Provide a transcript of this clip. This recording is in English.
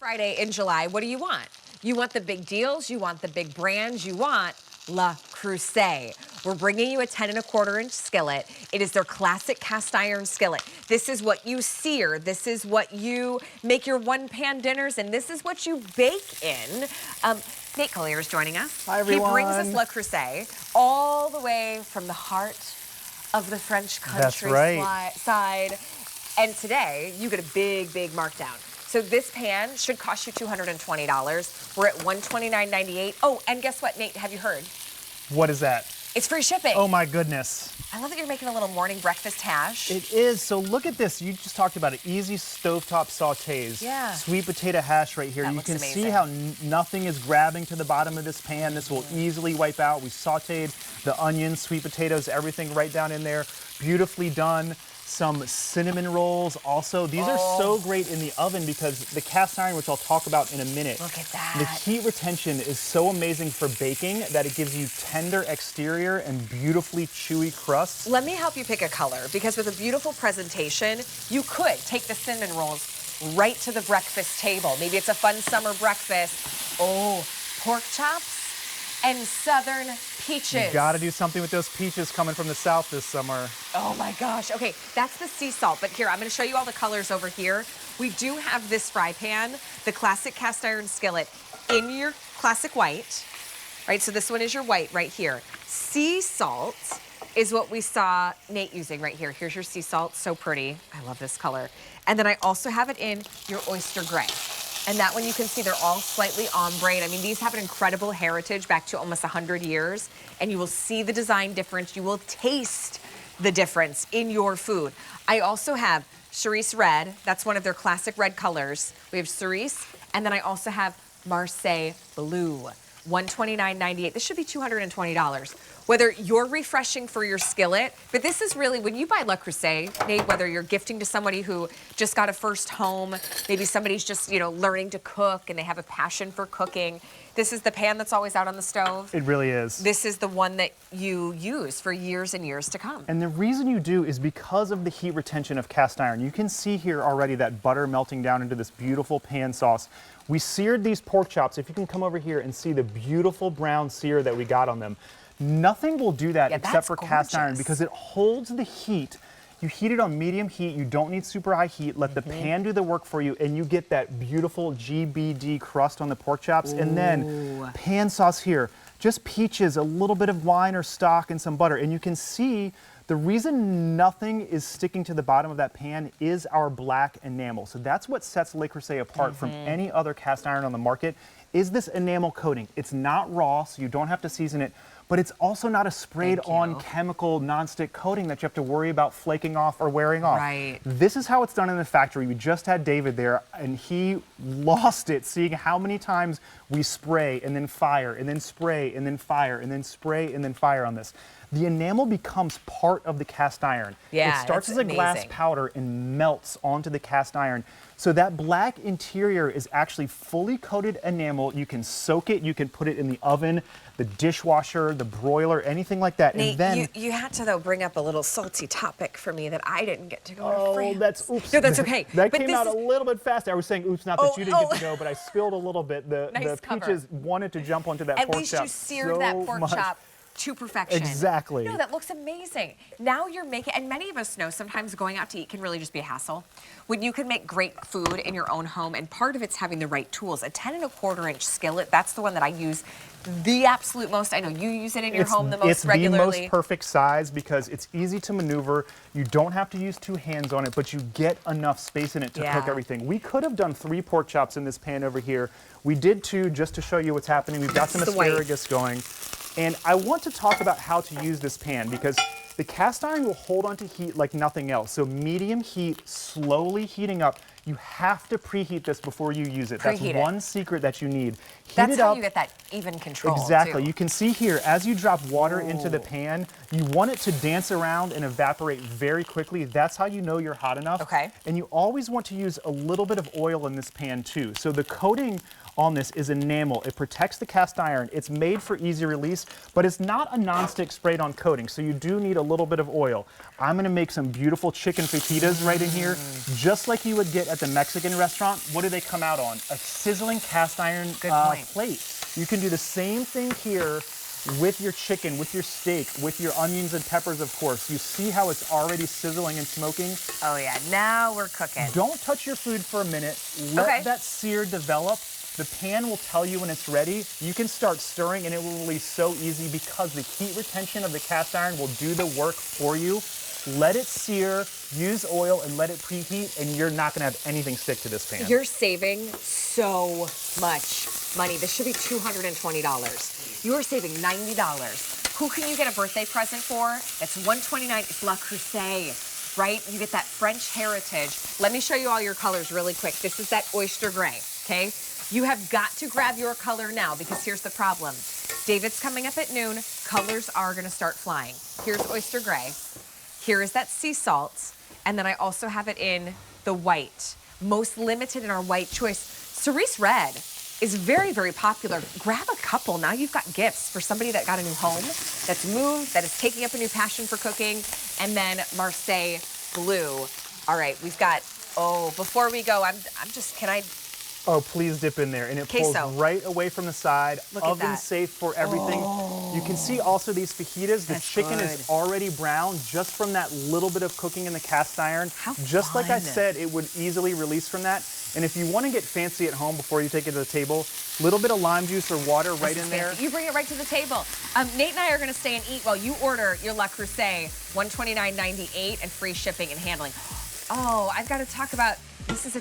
Friday in July, what do you want? You want the big deals, you want the big brands, you want Le Creuset. We're bringing you a 10.25-inch skillet. It is their classic cast iron skillet. This is what you sear, this is what you make your one-pan dinners, and this is what you bake in. Nate Collier is joining us. Hi, everyone. He brings us Le Creuset all the way from the heart of the French countryside. And today, you get a big, big markdown. So this pan should cost you $220. We're at $129.98. Oh, and guess what, Nate? Have you heard? What is that? It's free shipping. Oh my goodness. I love that you're making a little morning breakfast hash. It is. So look at this. You just talked about it. Easy stovetop sautés. Yeah. Sweet potato hash right here. That You looks can amazing. see how nothing is grabbing to the bottom of this pan. This will easily wipe out. We sautéed the onions, sweet potatoes, everything right down in there. Beautifully done. Some cinnamon rolls also. These are so great in the oven because the cast iron, which I'll talk about in a minute. Look at that. The heat retention is so amazing for baking that it gives you tender exterior and beautifully chewy crusts. Let me help you pick a color, because with a beautiful presentation, you could take the cinnamon rolls right to the breakfast table. Maybe it's a fun summer breakfast. Oh, pork chops and southern peaches. You gotta do something with those peaches coming from the south this summer. Oh my gosh. Okay, that's the sea salt. But here, I'm gonna show you all the colors over here. We do have this fry pan, the classic cast iron skillet, in your classic white, right? So this one is your white right here. Sea salt is what we saw Nate using right here. Here's your sea salt, so pretty. I love this color. And then I also have it in your oyster gray. And that one you can see they're all slightly ombre. I mean, these have an incredible heritage back to almost 100 years. And you will see the design difference. You will taste the difference in your food. I also have cerise red. That's one of their classic red colors. We have cerise. And then I also have Marseille blue. $129.98. This should be $220. Whether you're refreshing for your skillet, but this is really, when you buy Le Creuset, Nate, whether you're gifting to somebody who just got a first home, maybe somebody's just, you know, learning to cook and they have a passion for cooking, this is the pan that's always out on the stove. It really is. This is the one that you use for years and years to come. And the reason you do is because of the heat retention of cast iron. You can see here already that butter melting down into this beautiful pan sauce. We seared these pork chops. If you can come over here and see the beautiful brown sear that we got on them. Nothing will do that except for cast iron because it holds the heat. You heat it on medium heat. You don't need super high heat. Let the pan do the work for you, and you get that beautiful GBD crust on the pork chops. Ooh. And then pan sauce here. Just peaches, a little bit of wine or stock, and some butter. And you can see the reason nothing is sticking to the bottom of that pan is our black enamel. So that's what sets Le Creuset apart from any other cast iron on the market, is this enamel coating. It's not raw, so you don't have to season it, but it's also not a sprayed-on chemical nonstick coating that you have to worry about flaking off or wearing off. Right. This is how it's done in the factory. We just had David there, and he lost it seeing how many times we spray and then fire and then spray and then fire and then spray and then fire on this. The enamel becomes part of the cast iron. Yeah, it starts as a glass powder and melts onto the cast iron. So that black interior is actually fully coated enamel. You can soak it, you can put it in the oven, the dishwasher, the broiler, anything like that. Nate, and then you had to, though, bring up a little salty topic for me that I didn't get to go to France. That's oops. No, that's okay. That came out a little bit fast. I was saying oops, not that you didn't get to go, but I spilled a little bit. The peaches wanted to jump onto that pork chop. At least you seared that pork chop to perfection. Exactly. No, that looks amazing. Now you're making, and many of us know sometimes going out to eat can really just be a hassle. When you can make great food in your own home, and part of it's having the right tools. A 10.25-inch skillet, that's the one that I use the absolute most. I know you use it in your home the most regularly. It's the most perfect size because it's easy to maneuver. You don't have to use 2 hands on it, but you get enough space in it to cook everything. We could have done 3 pork chops in this pan over here. We did 2 just to show you what's happening. We've got some asparagus going. And I want to talk about how to use this pan because the cast iron will hold onto heat like nothing else. So medium heat, slowly heating up. You have to preheat this before you use it. That's one secret that you need. That's how you get that even control. Exactly. Too. You can see here, as you drop water into the pan, you want it to dance around and evaporate very quickly. That's how you know you're hot enough. Okay. And you always want to use a little bit of oil in this pan too. So the coating on this is enamel. It protects the cast iron. It's made for easy release, but it's not a nonstick sprayed on coating, so you do need a little bit of oil. I'm gonna make some beautiful chicken fajitas right in here, just like you would get at at the Mexican restaurant, what do they come out on? A sizzling cast iron plate. You can do the same thing here with your chicken, with your steak, with your onions and peppers, of course. You see how it's already sizzling and smoking? Oh yeah, now we're cooking. Don't touch your food for a minute. Let that sear develop. The pan will tell you when it's ready. You can start stirring and it will release so easy because the heat retention of the cast iron will do the work for you. Let it sear, use oil, and let it preheat, and you're not gonna have anything stick to this pan. You're saving so much money. This should be $220. You are saving $90. Who can you get a birthday present for? It's $129. It's Le Creuset, right? You get that French heritage. Let me show you all your colors really quick. This is that oyster gray, okay? You have got to grab your color now because here's the problem. David's coming up at noon. Colors are gonna start flying. Here's oyster gray. Here is that sea salt, and then I also have it in the white. Most limited in our white choice. Cerise red is very, very popular. Grab a couple. Now you've got gifts for somebody that got a new home, that's moved, that is taking up a new passion for cooking, and then Marseille blue. All right, we've got, before we go, can I? Oh, please dip in there. And it pulls right away from the side. Oven safe for everything. You can see also these fajitas. The chicken is already brown just from that little bit of cooking in the cast iron. Just like I said, it would easily release from that. And if you want to get fancy at home before you take it to the table, a little bit of lime juice or water right in there. You bring it right to the table. Nate and I are going to stay and eat while you order your Le Creuset, $129.98 and free shipping and handling. Oh, I've got to talk about, this is a